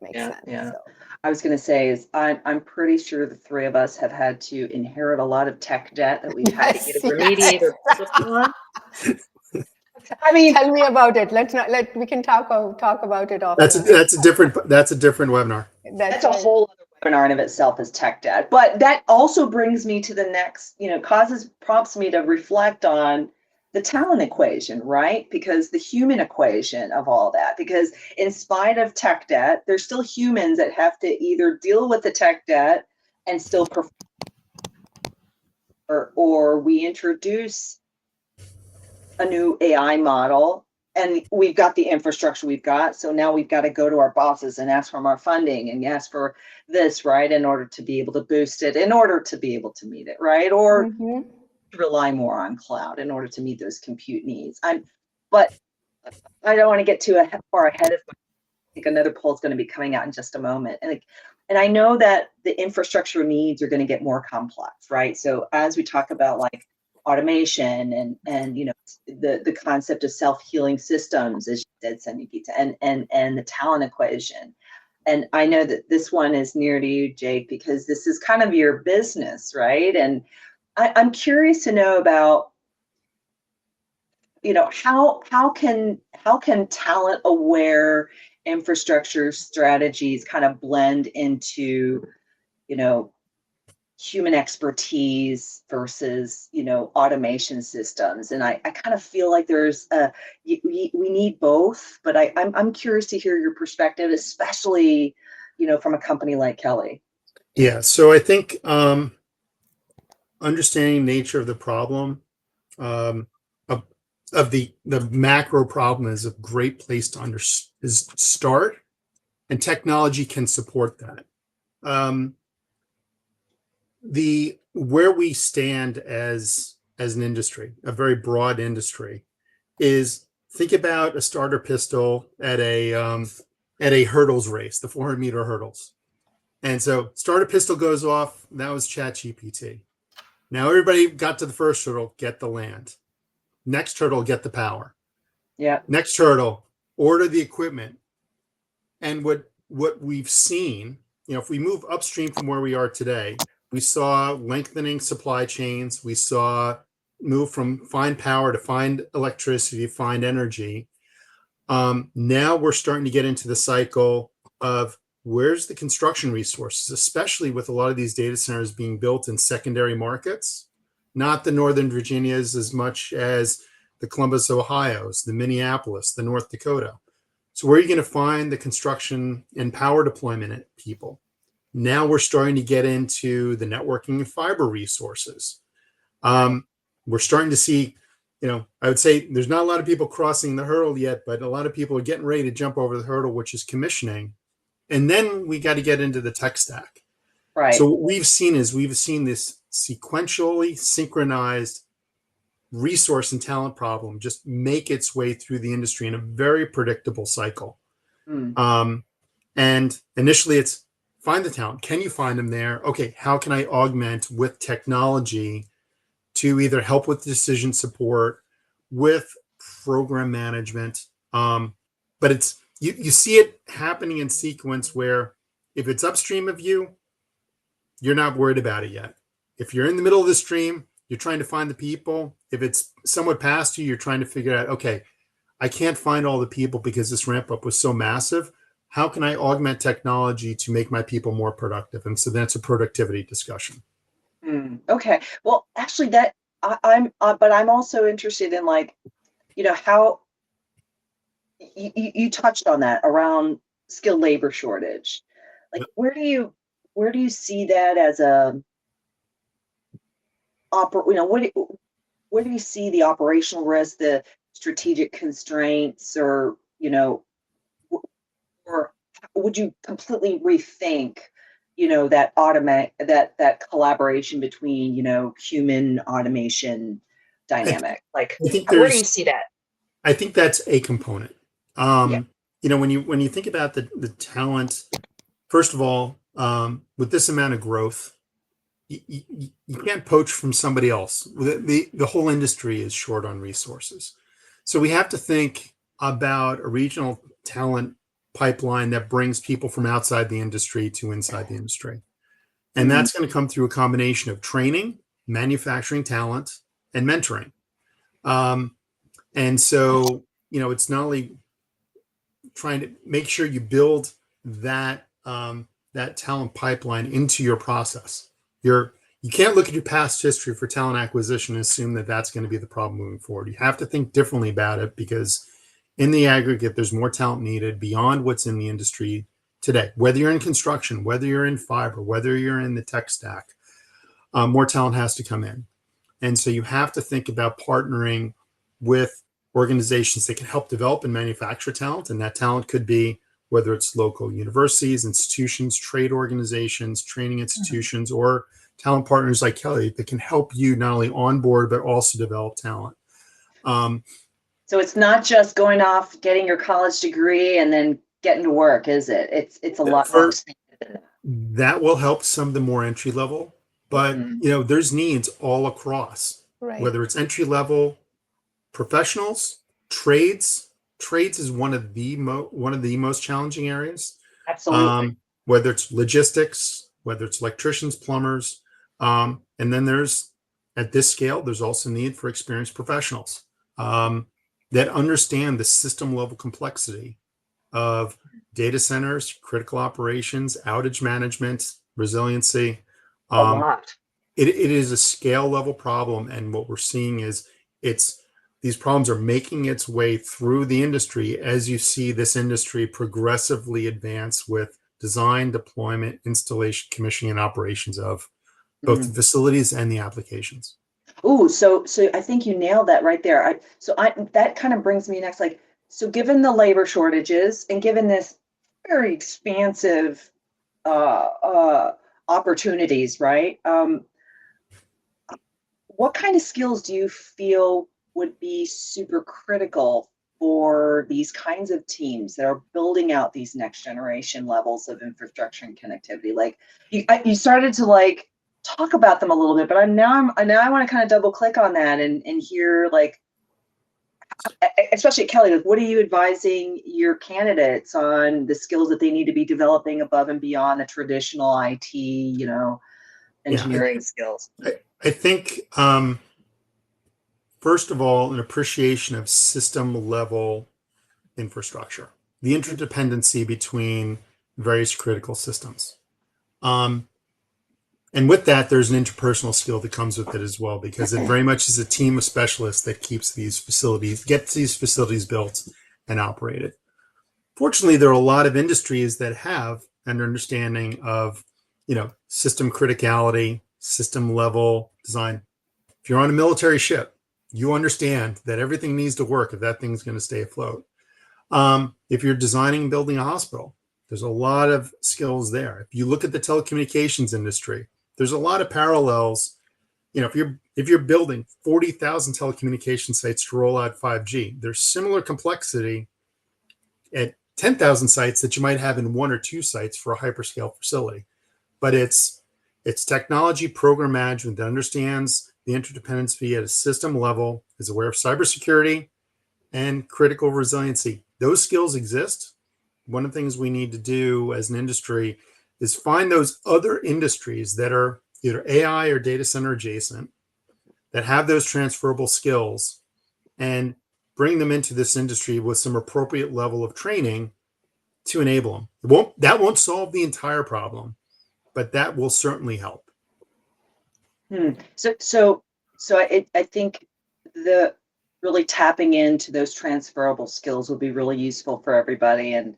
makes sense. Yeah. So. I was going to say is I'm pretty sure the three of us have had to inherit a lot of tech debt that we've had to either remediate or build on. I mean, tell me about it. We can talk about it offline. That's a different webinar. That's a whole other webinar in of itself, is tech debt. But that also brings me to the next, prompts me to reflect on the talent equation, right? Because the human equation of all that, because in spite of tech debt, there's still humans that have to either deal with the tech debt and still perform, or we introduce a new AI model and we've got the infrastructure we've got. So now we've got to go to our bosses and ask for more funding and ask for this, right? In order to be able to boost it, in order to be able to meet it, right? Or rely more on cloud in order to meet those compute needs. But I don't want to get too far ahead of. I think another poll is going to be coming out in just a moment, and I know that the infrastructure needs are going to get more complex, right? So as we talk about like automation and the concept of self-healing systems, as you said, Sanyogita, and the talent equation. And I know that this one is near to you, Jake, because this is kind of your business, right? And I'm curious to know about, how can talent aware infrastructure strategies kind of blend into, human expertise versus, automation systems. And I kind of feel like there's we need both, but I'm curious to hear your perspective, especially, from a company like Kelly. Yeah. So I think, understanding the nature of the problem, of the macro problem, is a great place to start, and technology can support that. Where we stand as an industry, a very broad industry, is think about a starter pistol at a hurdles race, the 400-meter hurdles. And so starter pistol goes off. That was ChatGPT. Now everybody got to the first hurdle, get the land. Next hurdle, get the power. Yeah. Next hurdle, order the equipment. And what we've seen, if we move upstream from where we are today, we saw lengthening supply chains. We saw moved from find power to find electricity, find energy. Now we're starting to get into the cycle of where's the construction resources, especially with a lot of these data centers being built in secondary markets, not the Northern Virginias as much as the Columbus, Ohio's, the Minneapolis, the North Dakota. So where are you going to find the construction and power deployment people? Now we're starting to get into the networking and fiber resources. We're starting to see, I would say there's not a lot of people crossing the hurdle yet, but a lot of people are getting ready to jump over the hurdle, which is commissioning. And then we got to get into the tech stack. Right. So what we've seen this sequentially synchronized resource and talent problem just make its way through the industry in a very predictable cycle. And initially it's find the talent. Can you find them there? Okay, how can I augment with technology to either help with decision support, with program management? But it's you see it happening in sequence where if it's upstream of you, you're not worried about it yet. If you're in the middle of the stream, you're trying to find the people. If it's somewhat past you, you're trying to figure out, okay, I can't find all the people because this ramp up was so massive. How can I augment technology to make my people more productive? And so that's a productivity discussion. Okay. Well, actually, but I'm also interested in how you touched on that around skilled labor shortage. Like, where do you see that as a where do you see the operational risk, the strategic constraints, or or would you completely rethink that collaboration between human automation dynamic? Like, where do you see that? I think that's a component. When you think about the talent, first of all, with this amount of growth, you can't poach from somebody else. The whole industry is short on resources. So we have to think about a regional talent pipeline that brings people from outside the industry to inside the industry. And that's going to come through a combination of training, manufacturing talent, and mentoring. And so, it's not only trying to make sure you build that talent pipeline into your process. You can't look at your past history for talent acquisition and assume that that's going to be the problem moving forward. You have to think differently about it, because in the aggregate, there's more talent needed beyond what's in the industry today. Whether you're in construction, whether you're in fiber, whether you're in the tech stack, more talent has to come in. And so you have to think about partnering with organizations that can help develop and manufacture talent. And that talent could be whether it's local universities, institutions, trade organizations, training institutions, or talent partners like Kelly that can help you not only onboard, but also develop talent. So it's not just going off, getting your college degree and then getting to work, is it? It's a lot more expensive than that. That will help some of the more entry level, but there's needs all across, whether it's entry level professionals, trades. Trades is one of the most challenging areas. Absolutely. Whether it's logistics, whether it's electricians, plumbers, and then at this scale, there's also need for experienced professionals that understand the system level complexity of data centers, critical operations, outage management, resiliency. A lot. It is a scale level problem, and what we're seeing is these problems are making its way through the industry as you see this industry progressively advance with design, deployment, installation, commissioning, and operations of both the facilities and the applications. Ooh, so I think you nailed that right there. That kind of brings me next. So given the labor shortages and given this very expansive opportunities, right? What kind of skills do you feel would be super critical for these kinds of teams that are building out these next generation levels of infrastructure and connectivity? Like you started to talk about them a little bit, but now I want to kind of double click on that and hear, especially at Kelly, what are you advising your candidates on the skills that they need to be developing above and beyond the traditional IT, engineering skills? I think first of all, an appreciation of system level infrastructure, the interdependency between various critical systems. And with that, there's an interpersonal skill that comes with it as well, because it very much is a team of specialists that keeps these facilities, gets these facilities built and operated. Fortunately, there are a lot of industries that have an understanding of, system criticality, system level design. If you're on a military ship, you understand that everything needs to work if that thing's going to stay afloat. If you're designing and building a hospital, there's a lot of skills there. If you look at the telecommunications industry, there's a lot of parallels. If you're building 40,000 telecommunication sites to roll out 5G, there's similar complexity at 10,000 sites that you might have in 1 or 2 sites for a hyperscale facility. But it's technology program management that understands the interdependency at a system level, is aware of cybersecurity and critical resiliency. Those skills exist. One of the things we need to do as an industry is find those other industries that are either AI or data center adjacent that have those transferable skills and bring them into this industry with some appropriate level of training to enable them. That won't solve the entire problem, but that will certainly help. So I think the really tapping into those transferable skills will be really useful for everybody. And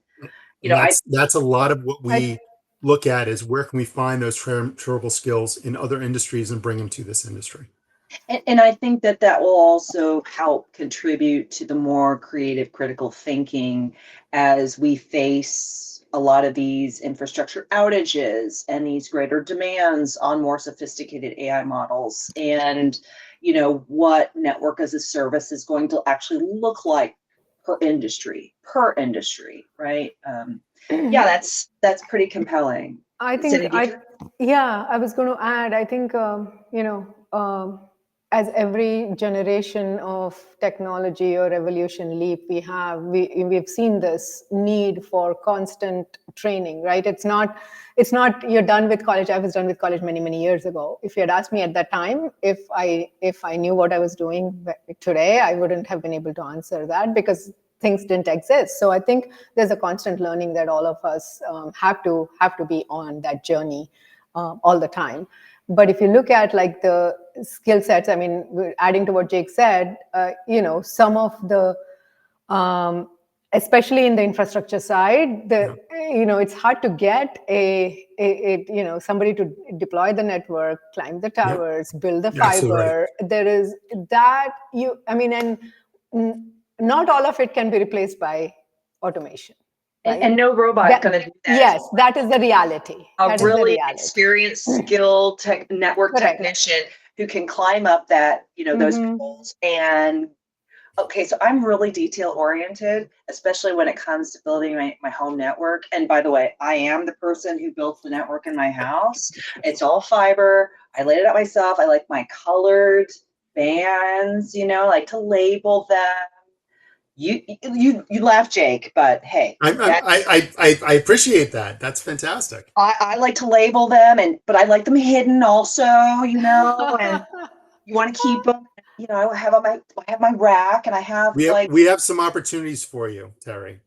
that's a lot of what we look at is where can we find those transferable skills in other industries and bring them to this industry. And I think that will also help contribute to the more creative, critical thinking as we face a lot of these infrastructure outages and these greater demands on more sophisticated AI models, and what network as a service is going to actually look like per industry, right? That's pretty compelling. I think I was going to add, I think, as every generation of technology or evolution leap we've seen this need for constant training, right? It's not you're done with college. I was done with college many years ago. If you had asked me at that time if I knew what I was doing today, I wouldn't have been able to answer that because things didn't exist. So I think there's a constant learning that all of us have to be on that journey all the time. But if you look at like the skill sets, I mean, adding to what Jake said, some of the, especially in the infrastructure side, it's hard to get somebody to deploy the network, climb the towers, build the fiber. Right. There is that and not all of it can be replaced by automation. Right? And no robot going to do that. Yes, that is the reality. A really experienced, skilled network technician who can climb up that, those poles. And okay, so I'm really detail oriented, especially when it comes to building my home network. And by the way, I am the person who built the network in my house. It's all fiber. I laid it out myself. I like my colored bands, I like to label them. You laugh, Jake, but hey, I appreciate that. That's fantastic. I like to label them, but I like them hidden also, and you want to keep them. I have my rack, and I have we have some opportunities for you, Tery.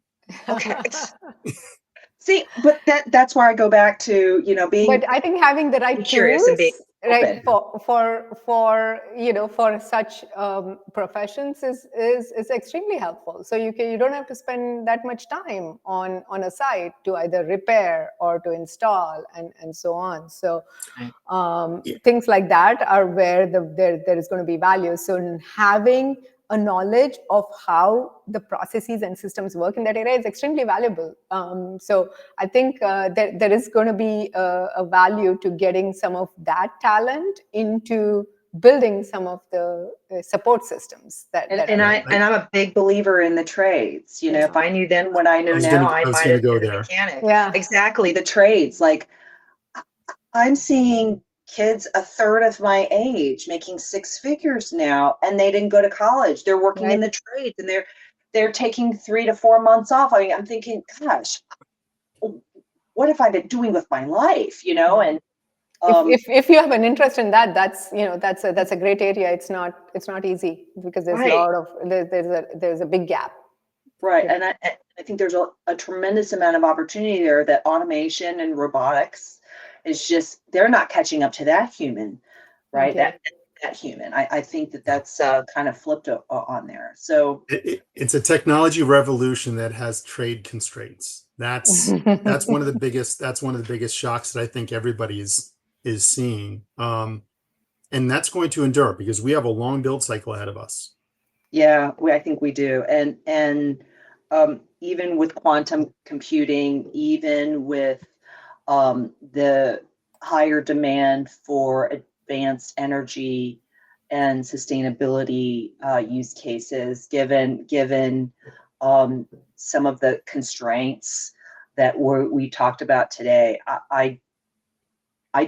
Okay. See, but that's where I go back to being. But I think having the right curious and being right for such professions is extremely helpful. So you don't have to spend that much time on a site to either repair or to install and so on. So things like that are where there is going to be value. So having a knowledge of how the processes and systems work in that area is extremely valuable. So I think there is going to be a value to getting some of that talent into building some of the support systems. I'm a big believer in the trades. If I knew then what I know now, I might have been a mechanic. Yeah, exactly. The trades, like I'm seeing kids a third of my age making 6 figures now, and they didn't go to college. They're working in the trades, and they're taking 3 to 4 months off. I mean, I'm thinking, gosh, what have I been doing with my life? And If you have an interest in that, that's that's a great area. It's not easy because there's Right. a lot of there's a big gap. Right. Yeah. And I think there's a tremendous amount of opportunity there that automation and robotics is just, they're not catching up to that human, right? Okay. That human. I think that's kind of flipped on there. So It's a technology revolution that has trade constraints. That's one of the biggest shocks that I think everybody is seeing. And that's going to endure because we have a long build cycle ahead of us. yeah, I think we do. And even with quantum computing, even with the higher demand for advanced energy and sustainability use cases, given some of the constraints that we talked about today, I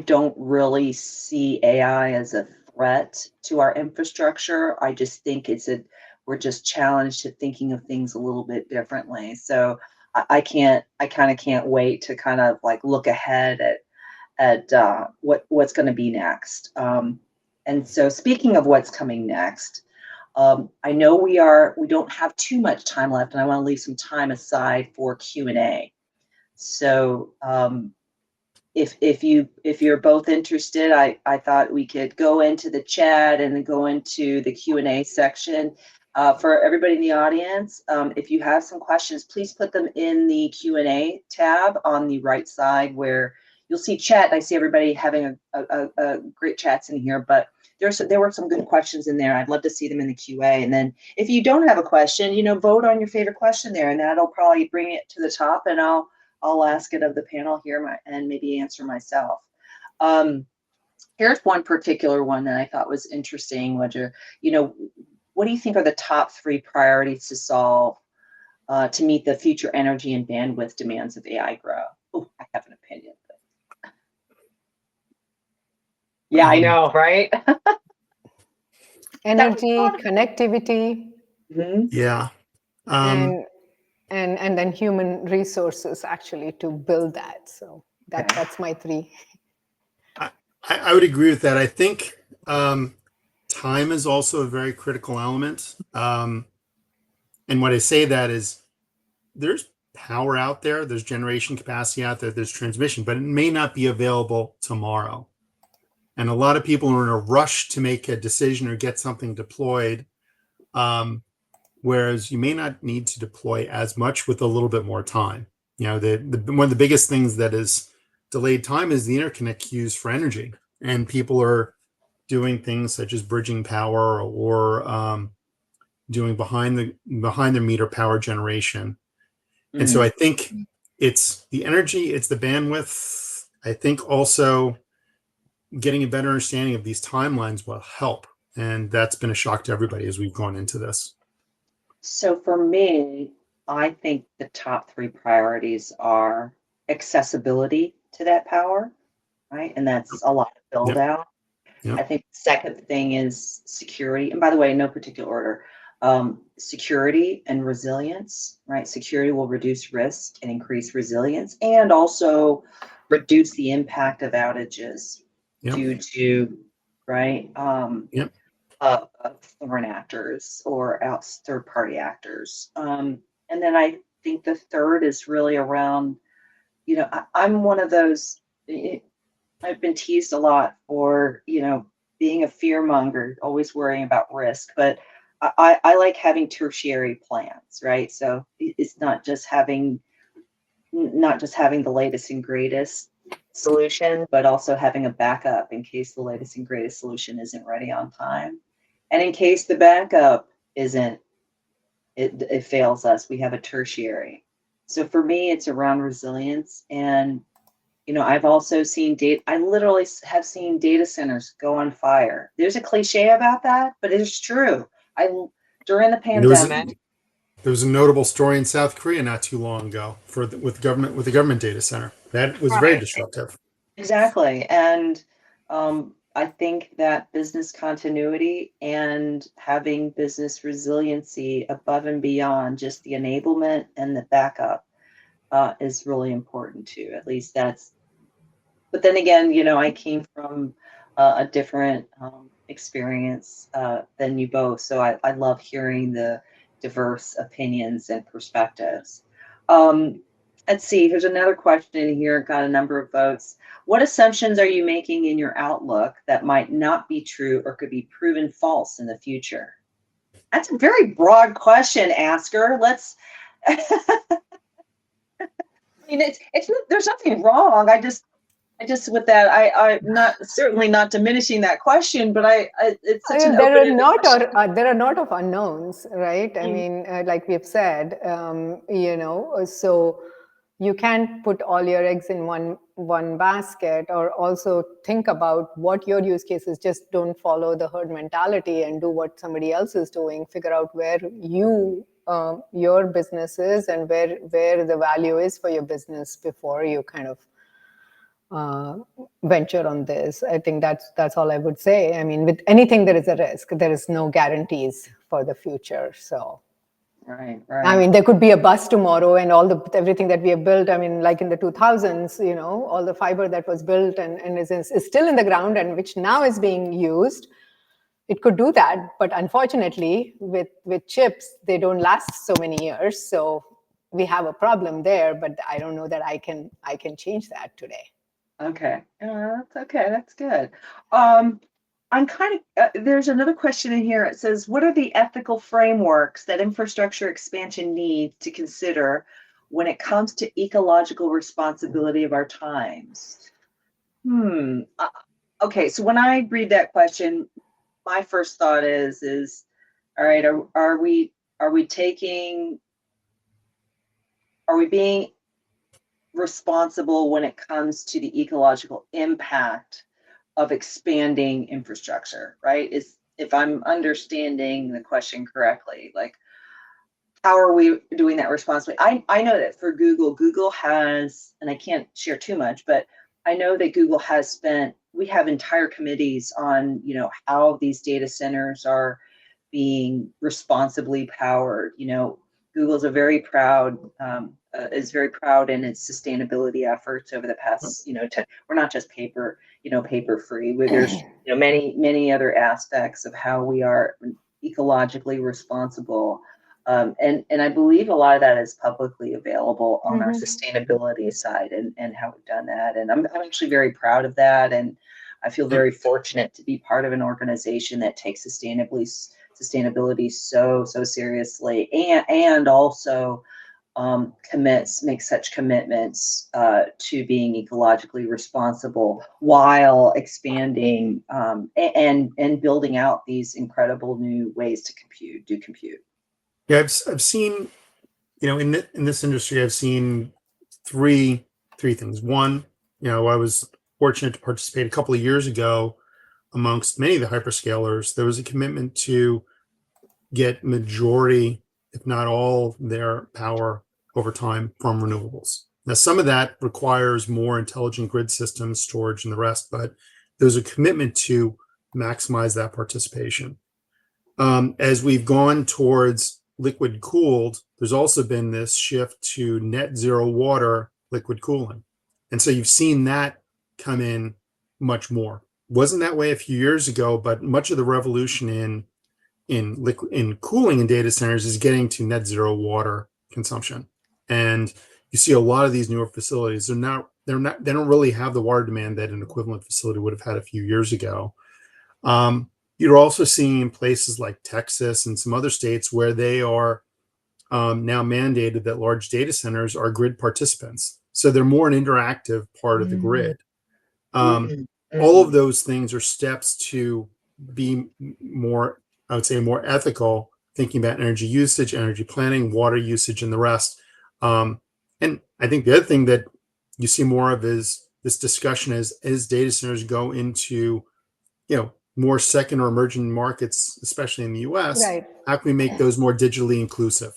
don't really see AI as a threat to our infrastructure. I just think we're just challenged to thinking of things a little bit differently. So I kind of can't wait to kind of like look ahead at what's going to be next. And so speaking of what's coming next, I know we don't have too much time left, and I want to leave some time aside for Q&A. So if you're both interested, I thought we could go into the chat and then go into the Q&A section. For everybody in the audience, if you have some questions, please put them in the Q&A tab on the right side where you'll see chat. I see everybody having a great chats in here, but there were some good questions in there. I'd love to see them in the QA. And then if you don't have a question, vote on your favorite question there, and that'll probably bring it to the top, and I'll ask it of the panel here and maybe answer myself. Here's one particular one that I thought was interesting, Roger. What do you think are the top 3 priorities to solve to meet the future energy and bandwidth demands of AI growth? Oh, I have an opinion. But... yeah, I know, right? Energy, connectivity. Mm-hmm. Yeah. And then human resources actually to build that. So that's my 3. I would agree with that. I think time is also a very critical element. And when I say that is there's power out there, there's generation capacity out there, there's transmission, but it may not be available tomorrow. And a lot of people are in a rush to make a decision or get something deployed. Whereas you may not need to deploy as much with a little bit more time. One of the biggest things that is delayed time is the interconnect queues for energy, and people are doing things such as bridging power or doing behind the meter power generation. Mm-hmm. And so I think it's the energy, it's the bandwidth. I think also getting a better understanding of these timelines will help, and that's been a shock to everybody as we've gone into this. So for me, I think the top 3 priorities are accessibility to that power, right? And that's a lot of build out. Yep. I think the second thing is security. And by the way, in no particular order, security and resilience, right? Security will reduce risk and increase resilience, and also reduce the impact of outages due to, right? Foreign actors or third-party actors. And then I think the third is really around, I'm one of those, I've been teased a lot for, being a fear monger, always worrying about risk, but I like having tertiary plans, right? So it's not just having the latest and greatest solution, but also having a backup in case the latest and greatest solution isn't ready on time. And in case the backup it fails us, we have a tertiary. So for me, it's around resilience. And, I've also seen I literally have seen data centers go on fire. There's a cliche about that, but it is true. During the pandemic, there was a notable story in South Korea not too long ago with the government data center. That was very disruptive. Exactly. And I think that business continuity and having business resiliency above and beyond just the enablement and the backup is really important too. At least that's But then again, you know, I came from a different experience than you both. So I love hearing the diverse opinions and perspectives. Let's see, here's another question in here, got a number of votes. What assumptions are you making in your outlook that might not be true or could be proven false in the future? That's a very broad question, Asker. Let's, I mean, it's there's nothing wrong. I just with that, I'm not certainly not diminishing that question, but it's such an open-ended question. There are not of unknowns, right? I mean, like we've said, you know, so you can't put all your eggs in one basket, or also think about what your use case is. Just don't follow the herd mentality and do what somebody else is doing. Figure out where your business is and where the value is for your business before you kind of venture on this. I think that's all I would say. I mean, with anything there is a risk. There is no guarantees for the future. So, right. I mean, there could be a bust tomorrow, and everything that we have built. I mean, like in the 2000s, you know, all the fiber that was built and is still in the ground and which now is being used. It could do that, but unfortunately, with chips, they don't last so many years. So we have a problem there. But I don't know that I can change that today. Okay. That's okay. That's good. I'm kind of, there's another question in here. It says, what are the ethical frameworks that infrastructure expansion needs to consider when it comes to ecological responsibility of our times? Okay. So when I read that question, my first thought is, all right, are we being responsible when it comes to the ecological impact of expanding infrastructure, right? If I'm understanding the question correctly, like, how are we doing that responsibly? I know that for Google has, and I can't share too much, but I know that Google has we have entire committees on, you know, how these data centers are being responsibly powered. You know, Google's is very proud in its sustainability efforts over the past, you know, we're not just paper free. There's, you know, many other aspects of how we are ecologically responsible. And I believe a lot of that is publicly available on our sustainability side and how we've done that. And I'm actually very proud of that. And I feel very fortunate to be part of an organization that takes sustainability so seriously, and also makes such commitments to being ecologically responsible while expanding and building out these incredible new ways to compute. Yeah, I've seen, you know, in this industry, I've seen three things. One, you know, I was fortunate to participate a couple of years ago amongst many of the hyperscalers. There was a commitment to get majority, if not all, their power over time from renewables. Now, some of that requires more intelligent grid systems, storage, and the rest, but there's a commitment to maximize that participation. As we've gone towards liquid cooled, there's also been this shift to net zero water liquid cooling. And so you've seen that come in much more. Wasn't that way a few years ago, but much of the revolution in cooling in data centers is getting to net zero water consumption. And you see a lot of these newer facilities, they don't really have the water demand that an equivalent facility would have had a few years ago. You're also seeing places like Texas and some other states where they are now mandated that large data centers are grid participants. So they're more an interactive part of the grid. All of those things are steps to be more, I would say, more ethical, thinking about energy usage, energy planning, water usage, and the rest. And I think the other thing that you see more of is this discussion as data centers go into, you know, more second or emerging markets, especially in the US, Right. How can we make those more digitally inclusive?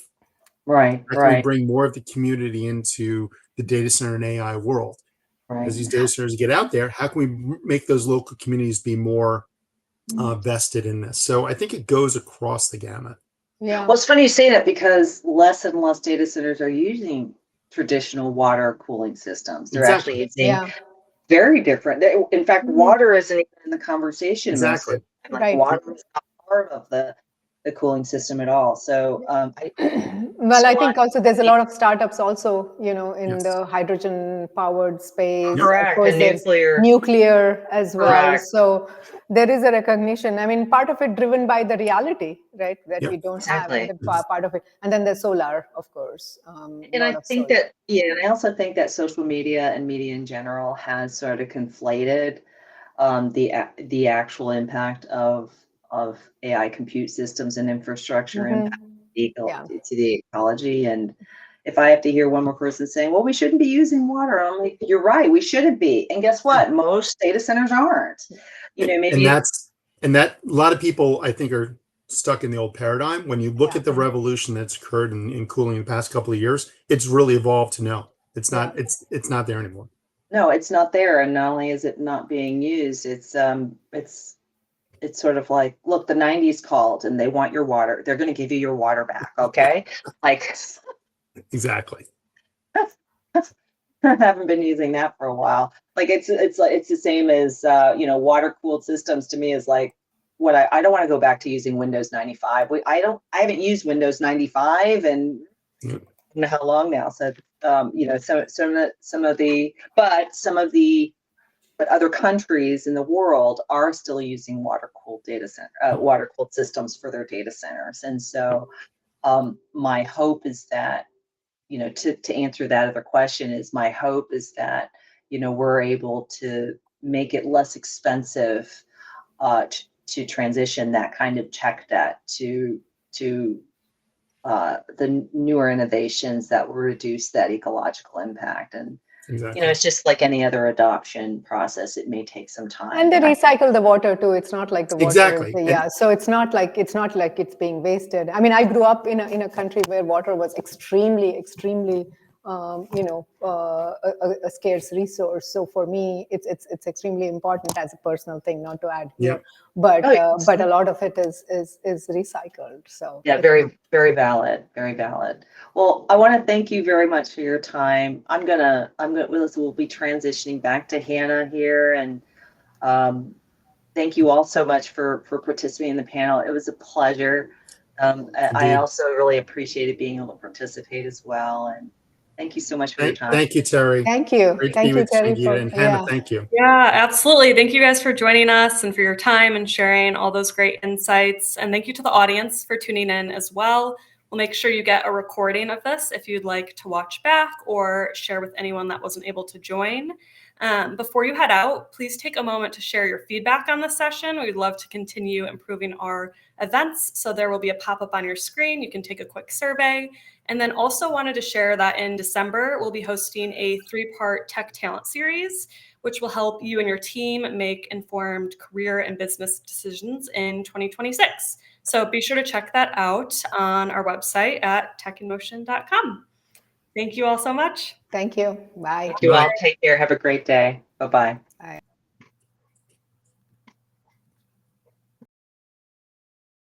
Right. How can we bring more of the community into the data center and AI world? Right. As these data centers get out there, how can we make those local communities be more vested in this? So I think it goes across the gamut. Yeah. Well, it's funny you say that because less and less data centers are using traditional water cooling systems. They're actually using very different. In fact, Mhm. water isn't even in the conversation most of Exactly. the time. Like Right. water is not part of the cooling system at all. So Well, I think also there's a lot of startups also, in Yes. the hydrogen powered space. Of correct, course, and there's nuclear. nuclear as well. Correct. So there is a recognition. I mean, part of it driven by the reality, right, that Yep. we don't have, and Exactly. part of it. And then there's solar, of course. And Lot I of think solar. that, yeah, and I also think that social media and media in general has sort of conflated the actual impact of AI compute systems and infrastructure impact Yeah. to the ecology. And if I have to hear one more person saying, well, we shouldn't be using water, I'm like, you're right, we shouldn't be. And guess what? Most data centers aren't. And Maybe that a lot of people I think are stuck in the old paradigm. When you look Yeah. at the revolution that's occurred in cooling in the past couple of years, it's really evolved to no. It's not, it's not there anymore. no, it's not there. And not only is it not being used, it's sort of like, look, the 90s called and they want your water. They're going to give you your water back. Okay. Like, Exactly. I haven't been using that for a while. Like it's the same as water cooled systems to me is like what I don't want to go back to using Windows 95. I haven't used Windows 95 and I don't know how long now. So some of the other countries in the world are still using water cooled systems for their data centers. And so my hope is that to answer that other question is my hope is that, we're able to make it less expensive to transition that kind of tech debt to the newer innovations that will reduce that ecological impact. And, Exactly. it's just like any other adoption process. It may take some time. And they recycle the water too. It's not like the water. Exactly. Yeah. So it's not like it's being wasted. I mean, I grew up in a country where water was extremely, a scarce resource. So for me, it's extremely important as a personal thing, not to add here. Yep. But yes. but a lot of it is recycled. So Yeah, very, very valid. Very valid. Well, I want to thank you very much for your time. We'll be transitioning back to Hannah here, and thank you all so much for participating in the panel. It was a pleasure. I also really appreciated being able to participate as well. And thank you so much for your time. Thank you, Tery. Thank you. Great to Thank be you, with Tery. Sanyogita. And Hannah, thank you. Yeah, absolutely. Thank you guys for joining us and for your time and sharing all those great insights. And thank you to the audience for tuning in as well. We'll make sure you get a recording of this if you'd like to watch back or share with anyone that wasn't able to join. Before you head out, please take a moment to share your feedback on this session. We'd love to continue improving our events. So there will be a pop-up on your screen. You can take a quick survey. And then also wanted to share that in December, we'll be hosting a 3-part tech talent series, which will help you and your team make informed career and business decisions in 2026. So be sure to check that out on our website at techinmotion.com. Thank you all so much. Thank you. Bye. Thank you all. Take care. Have a great day. Bye-bye.